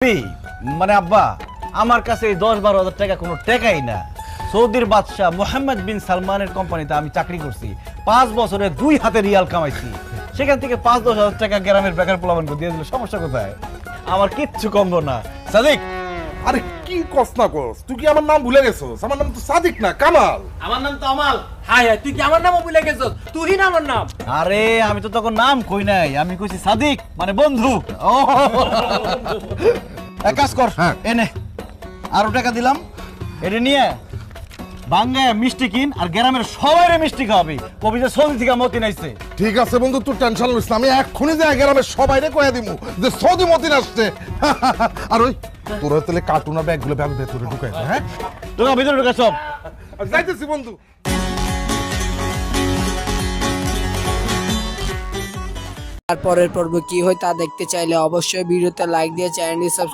ভাবি মানে আব্বা আমার কাছে এই 10-12 হাজার টাকা কোনো টাকাই না। সৌদির বাদশাহ মোহাম্মদ বিন সালমানের কোম্পানিতে আমি চাকরি করছি, 5 বছরে 2 হাতে রিয়াল কামাইছি। সেখান থেকে 5-10 হাজার টাকা গ্রামের বেকার পোলাপানকে দিয়ে দিলে সমস্যা কোথায়? আমার কিচ্ছু কমবো না। সাদিক, আরে কি কস না কস, তুই কি আমার নাম ভুলে গেছস? আমার নাম তো সাদিক না, কামাল। আমার নাম তো আমাল। হাই হাই, তুই কি আমার নামও ভুলে গেছস? তুই না আমার নাম। আরে আমি তো তখন নাম কই নাই, আমি কইছি সাদিক মানে বন্ধু। ও এক কাজ কর, হ্যাঁ। এনে আরো টাকা দিলাম, এটা নিয়ে বাঙ্গায় মিষ্টি কিন আর গ্রামের সবাইরে মিষ্টি খাওয়াবি। কবি যে সৌদি থেকে মতি নাইছে। ঠিক আছে বন্ধু, তুই টেনশন নিস না, আমি এক্ষুনি যাই গ্রামের সবাইরে কয়ে দিমু যে সৌদি মতিন আসছে। আর ওই তোর তাহলে কার্টুনের ব্যাগগুলো ব্যাগ ভেতরে ঢুকাই দে, হ্যাঁ? তোরা ভিতরে ঢুকে সব। যাইতেছি বন্ধু। আর পরের পর্ব কি হয় তা দেখতে চাইলে অবশ্যই ভিডিওতে লাইক দিয়ে চ্যানেলটি সাবস্ক্রাইব